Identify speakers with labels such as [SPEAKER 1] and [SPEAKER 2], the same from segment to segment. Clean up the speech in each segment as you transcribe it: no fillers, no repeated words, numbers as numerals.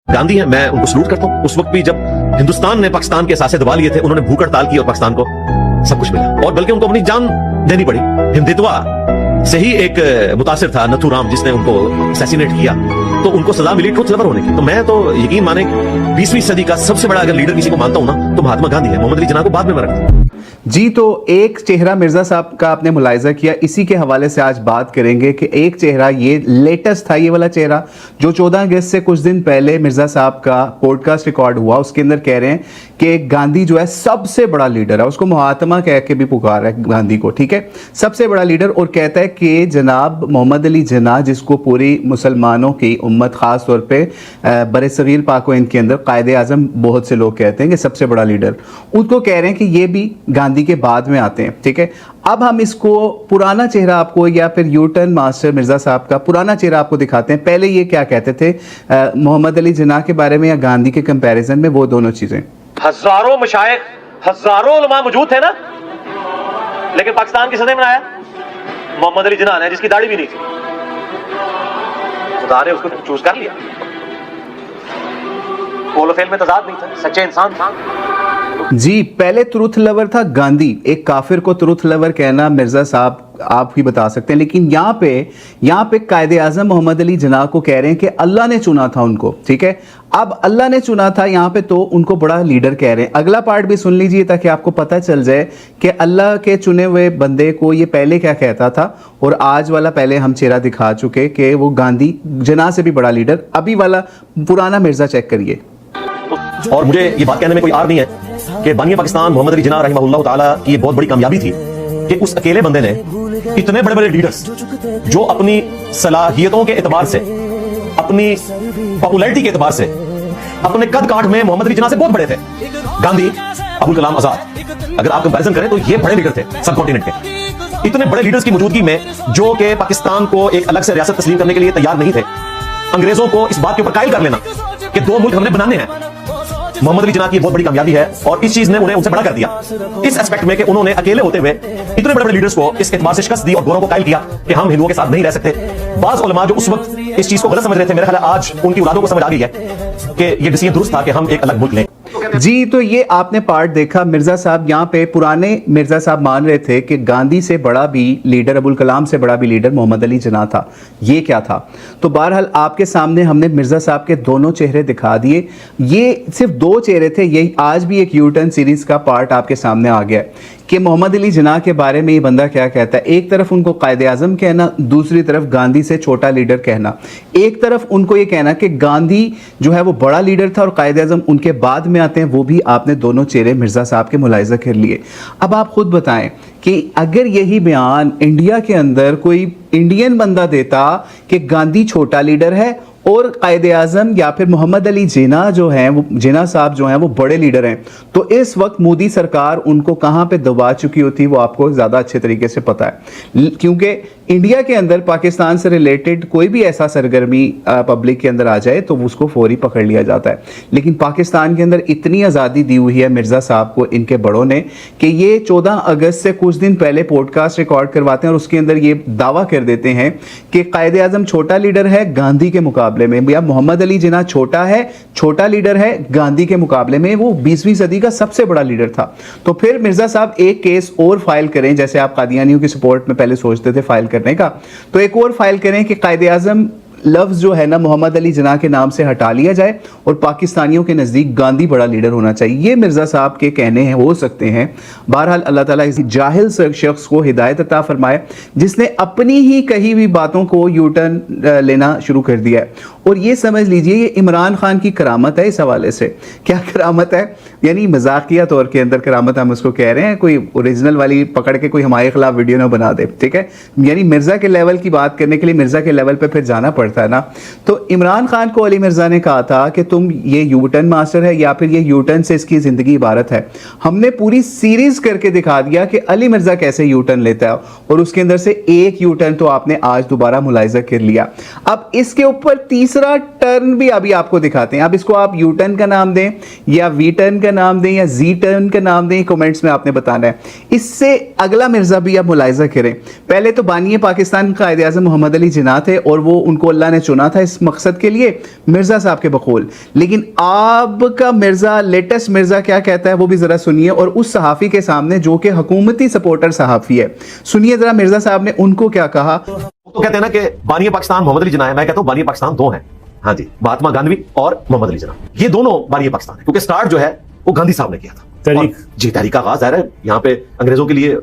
[SPEAKER 1] गांधी है, मैं उनको सलूट करता हूं। उस वक्त भी जब हिंदुस्तान ने पाकिस्तान के सासे दबा लिए थे, उन्होंने भूख हड़ताल की और पाकिस्तान को सब कुछ मिला, और बल्कि उनको अपनी जान देनी पड़ी। हिंदुत्वा से ही एक मुतासिर था नथुराम, जिसने उनको असैसिनेट किया, तो उनको सजा मिली ट्रुथ लवर होने की। तो मैं तो यकीन माने 20वीं सदी का सबसे बड़ा अगर लीडर किसी को मानता हूं ना, तो महात्मा गांधी है। मोहम्मद अली जिन्ना को बाद में मैं रखता हूं।
[SPEAKER 2] जी, तो एक चेहरा मिर्जा साहब का आपने मुलाहिजा किया, इसी के हवाले से आज बात करेंगे कि एक चेहरा ये लेटेस्ट था, ये वाला चेहरा जो 14 अगस्त से कुछ दिन पहले मिर्जा साहब का पॉडकास्ट रिकॉर्ड हुआ, उसके अंदर कह रहे हैं कि गांधी जो है सबसे बड़ा लीडर है, उसको महात्मा कह के भी पुकार है गांधी को, ठीक है, सबसे बड़ा लीडर। और कहता है कि जनाब मोहम्मद अली जिन्ना, जिसको पूरी मुसलमानों की उम्मत खास तौर पर बरे सगीर पाक व इनके अंदर कायदे आजम बहुत से लोग कहते हैं कि सबसे बड़ा लीडर, उसको कह रहे हैं कि ये भी गांधी के बाद में आते हैं, ठीक है। अब हम इसको पुराना चेहरा आपको, या फिर यूटर्न मास्टर मिर्जा साहब का पुराना चेहरा आपको दिखाते हैं। पहले ये क्या कहते थे मोहम्मद अली जिन्ना के बारे में या गांधी के कंपैरिजन में, वो दोनों चीजें।
[SPEAKER 1] हजारों मशाइख, हजारों उलमा मौजूद थे ना, लेकिन पाकिस्तान की सदर में आया मोहम्मद अली जिन्ना ने, जिसकी दाढ़ी भी नहीं थी। खुदा ने उसको चूज कर लिया। कोलोफेल में तजाद नहीं था, सच्चे इंसान था।
[SPEAKER 2] जी, पहले ट्रुथ लवर था गांधी, एक काफिर को ट्रुथ लवर कहना मिर्जा साहब आप ही बता सकते हैं, लेकिन यहाँ पे कायदे आजम मोहम्मद अली जिन्ना को कह रहे हैं कि अल्लाह ने चुना था उनको, ठीक है। अब अल्लाह ने चुना था यहाँ पे, तो उनको बड़ा लीडर कह रहे हैं। अगला पार्ट भी सुन लीजिए ताकि आपको पता चल जाए कि अल्लाह के चुने हुए बंदे को ये पहले क्या कहता था, और आज वाला पहले हम चेहरा दिखा चुके कि वो गांधी जिन्ना से भी बड़ा लीडर। अभी वाला पुराना मिर्जा चेक करिए।
[SPEAKER 1] और मुझे ये बात कहने में कोई आर नहीं है कि बानिया पाकिस्तान मोहम्मद अली जिन्ना रहमहुल्लाह ताला की ये बहुत बड़ी कामयाबी थी कि उस अकेले बंदे ने इतने बड़े बड़े लीडर्स जो अपनी सलाहियतों के एतबार से, अपनी पॉपुलैरिटी के एतबार से, अपने कद काठ में मोहम्मद अली जिन्ना से बहुत बड़े थे। गांधी, अबुल कलाम आजाद, अगर आप कंपैरिजन करें तो ये बड़े लीडर थे सब कॉन्टिनेंट के। इतने बड़े लीडर्स की मौजूदगी में, जो कि पाकिस्तान को एक अलग से रियासत तस्लीम करने के लिए तैयार नहीं थे, अंग्रेजों को इस बात के ऊपर कायल कर लेना कि 2 मुल्क हमने बनाने हैं, मोहम्मद अली जिन्ना की बहुत बड़ी कामयाबी है। और इस चीज ने उन्हें उनसे बड़ा कर दिया इस एस्पेक्ट में कि उन्होंने अकेले होते हुए इतने बड़े बड़े लीडर्स को इस एतबार से शिकस्त दी और गोरों को कायल किया कि हम हिंदुओं के साथ नहीं रह सकते। बाज़ उलमा जो उस वक्त इस चीज को गलत समझ रहे थे, मेरे ख्याल आज उनकी औलादों को समझ आ गई है कि ये डिसीजन दुरुस्त था कि हम एक अलग मुल्क लें।
[SPEAKER 2] जी, तो ये आपने पार्ट देखा। मिर्जा साहब यहाँ पे, पुराने मिर्जा साहब मान रहे थे कि गांधी से बड़ा भी लीडर, अबुल कलाम से बड़ा भी लीडर मोहम्मद अली जिन्ना था। ये क्या था? तो बहरहाल आपके सामने हमने मिर्जा साहब के दोनों चेहरे दिखा दिए। ये सिर्फ 2 चेहरे थे, यही आज भी एक यूटर्न सीरीज का पार्ट आपके सामने आ गया कि मोहम्मद अली जिन्ना के बारे में ये बंदा क्या कहता है। एक तरफ उनको कायदे आजम कहना, दूसरी तरफ गांधी से छोटा लीडर कहना। एक तरफ उनको ये कहना कि गांधी जो है वो बड़ा लीडर था और कायदे आजम उनके बाद में आते हैं। वो भी आपने दोनों चेहरे मिर्जा साहब के मुलाहिजा कर लिए। अब आप खुद बताएं कि अगर यही बयान इंडिया के अंदर कोई इंडियन बंदा देता कि गांधी छोटा लीडर है और कायदे आजम या फिर मोहम्मद अली जिन्ना जो हैं, वो जिन्ना साहब जो हैं वो बड़े लीडर हैं, तो इस वक्त मोदी सरकार उनको कहां पे दबा चुकी होती, वो आपको ज़्यादा अच्छे तरीके से पता है। क्योंकि इंडिया के अंदर पाकिस्तान से रिलेटेड कोई भी ऐसा सरगर्मी पब्लिक के अंदर आ जाए तो उसको फौरी पकड़ लिया जाता है। लेकिन पाकिस्तान के अंदर इतनी आज़ादी दी हुई है मिर्ज़ा साहब को इनके बड़ों ने कि ये 14 अगस्त से कुछ दिन पहले पॉडकास्ट रिकॉर्ड करवाते हैं और उसके अंदर ये दावा कर देते हैं कि कायदे आजम छोटा लीडर है गांधी के मुकाबले में, या मोहम्मद अली जिन्ना छोटा लीडर है गांधी के मुकाबले में, वो 20वीं सदी का सबसे बड़ा लीडर था। तो फिर मिर्जा साहब एक केस और फाइल करें, जैसे आप कादियानियों की सपोर्ट में पहले सोचते थे फाइल करने का, तो एक और फाइल करें कि कायदे आजम लफ्ज़ जो है ना मोहम्मद अली जिन्ना के नाम से हटा लिया जाए और पाकिस्तानियों के नज़दीक गांधी बड़ा लीडर होना चाहिए। ये मिर्ज़ा साहब के कहने हैं, हो सकते हैं। बहरहाल अल्लाह ताला इस जाहिल शख्स को हिदायत अता फरमाए जिसने अपनी ही कही हुई बातों को यूटर्न लेना शुरू कर दिया है। और ये समझ लीजिए ये इमरान खान की करामत है। इस हवाले से क्या करामत है, यानी मजाकिया तौर के अंदर करामत हम उसको कह रहे हैं, कोई ओरिजिनल वाली पकड़ के कोई हमारे खिलाफ वीडियो ना बना दे, ठीक है। यानी मिर्ज़ा के लेवल की बात करने के लिए मिर्ज़ा के लेवल पे फिर जाना पड़ता है ना। तो इमरान खान को अली मिर्ज़ा ने कहा था कि तुम ये यूटर्न मास्टर है या फिर ये यूटर्न से इसकी ज़िंदगी इबारत है। हमने पूरी सीरीज़ करके दिखा दिया कि अली मिर्ज़ा कैसे यूटर्न लेता है और उसके अंदर से एक यूटर्न तो आपने आज दोबारा मुलाहिजा कर लिया। अब इसके ऊपर तीसरा टर्न भी अभी आपको दिखाते हैं। अब इसको आप यूटर्न का नाम दें या वी टर्न का नाम दें या जी टर्न का नाम दें, कमेंट्स में आपने बताना है। इससे अगला मिर्जा भी आप मुलाहिजा करें, पहले तो बानी पाकिस्तान कायद आज़म मोहम्मद अली जिन्ना थे और वो उनको अल्लाह ने चुना था इस मकसद के लिए, मिर्जा साहब के बकौल। लेकिन आपका मिर्जा, लेटेस्ट मिर्जा क्या कहता है वो भी जरा सुनिए, और उस सहाफ़ी के सामने जो कि हुकूमती सपोर्टर सहाफ़ी है, सुनिए जरा मिर्जा साहब ने उनको क्या कहा।
[SPEAKER 1] तो कहते हैं ना कि बानी पाकिस्तान मोहम्मद अली जिन्ना है, मैं कहता हूं बानी पाकिस्तान दो हैं। हाँ जी, महात्मा गांधी और मोहम्मद अली जिन्ना, ये दोनों बानी पाकिस्तान है, क्योंकि स्टार्ट जो है वो गांधी साहब ने किया था।
[SPEAKER 3] तहरीक।
[SPEAKER 1] जी, तहरीक का आगाज है यहाँ पे अंग्रेजों के लिए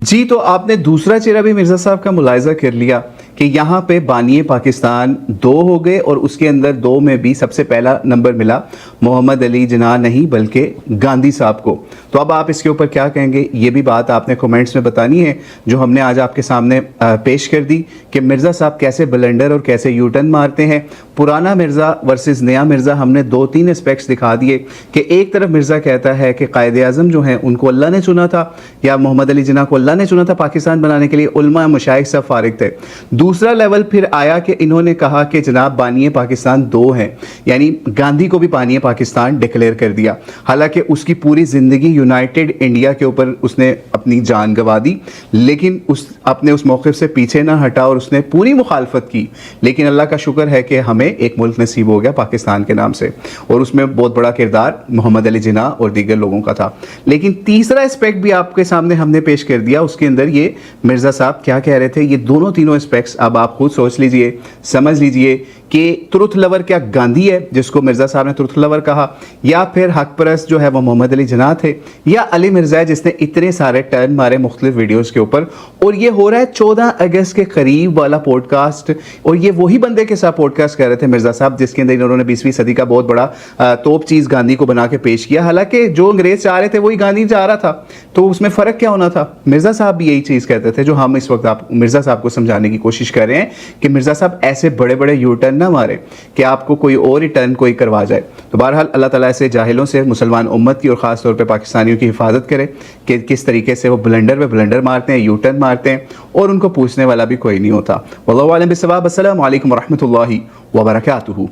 [SPEAKER 2] जी, तो आपने दूसरा चेहरा भी मिर्जा साहब का मुलाहिजा कर लिया कि यहाँ पे बानी पाकिस्तान दो हो गए, और उसके अंदर दो में भी सबसे पहला नंबर मिला मोहम्मद अली जिन्ना नहीं बल्कि गांधी साहब को। तो अब आप इसके ऊपर क्या कहेंगे, ये भी बात आपने कमेंट्स में बतानी है, जो हमने आज आपके सामने पेश कर दी कि मिर्ज़ा साहब कैसे ब्लंडर और कैसे यू टर्न मारते हैं। पुराना मिर्ज़ा वर्सेस नया मिर्ज़ा, हमने 2-3 एस्पेक्ट्स दिखा दिए कि एक तरफ मिर्ज़ा कहता है कि कायद आज़म जो हैं उनको अल्लाह ने चुना था, या मोहम्मद अली जिन्ना को अल्लाह ने चुना था पाकिस्तान बनाने के लिए, उलमा मशाइख सब फारिग थे। दूसरा लेवल फिर आया कि इन्होंने कहा कि जनाब बानी पाकिस्तान दो हैं, यानी गांधी को भी बानी पाकिस्तान डिक्लेयर कर दिया, हालांकि उसकी पूरी ज़िंदगी यूनाइटेड इंडिया के ऊपर उसने अपनी जान गंवा दी, लेकिन अपने उस मौक़िफ़ से पीछे ना हटा और उसने पूरी मुखालफत की। लेकिन अल्लाह का शुक्र है कि हमें एक मुल्क नसीब हो गया पाकिस्तान के नाम से, और उसमें बहुत बड़ा किरदार मोहम्मद अली जिन्ना और दीगर लोगों का था। लेकिन तीसरा एस्पेक्ट भी आपके सामने हमने पेश कर दिया, उसके अंदर ये मिर्ज़ा साहब क्या कह रहे थे। ये दोनों तीनों एस्पेक्ट्स अब आप खुद सोच लीजिए, समझ लीजिए कि ट्रुथ लवर क्या गांधी है जिसको मिर्ज़ा साहब ने ट्रुथ लवर कहा, या फिर हक परस्त जो है वो मोहम्मद अली जिन्ना थे, या अली मिर्ज़ा है जिसने इतने सारे टर्न मारे मुख्तलिफ वीडियोज़ के ऊपर। और ये हो रहा है 14 अगस्त के करीब वाला पॉडकास्ट, और ये वही बंदे के साथ पॉडकास्ट कर रहे थे मिर्ज़ा साहब, जिसके अंदर इन्होंने 20वीं सदी का बहुत बड़ा तोप चीज़ गांधी को बना के पेश किया। हालांकि जो अंग्रेज चाह रहे थे वही गांधी चाह रहा था, तो उसमें फ़र्क क्या होना था। मिर्ज़ा साहब भी यही चीज़ कहते थे जो हम इस वक्त आप मिर्ज़ा साहब को समझाने की कोशिश कर रहे हैं कि मिर्ज़ा साहब ऐसे बड़े बड़े यू टर्न ना मारे कि आपको कोई और ही टर्न कोई करवा जाए। तो बहरहाल अल्लाह ताला से जाहिलों से मुसलमान उम्मत की और ख़ास तौर पे पाकिस्तानियों की हिफाजत करे कि किस तरीके से वो ब्लंडर पे ब्लंडर मारते हैं, यू टर्न मारते हैं, और उनको पूछने वाला भी कोई नहीं होता। वल्लाहु आलम बिस्सवाब। अस्सलामु अलैकुम वरहमतुल्लाहि वबरकातुहू।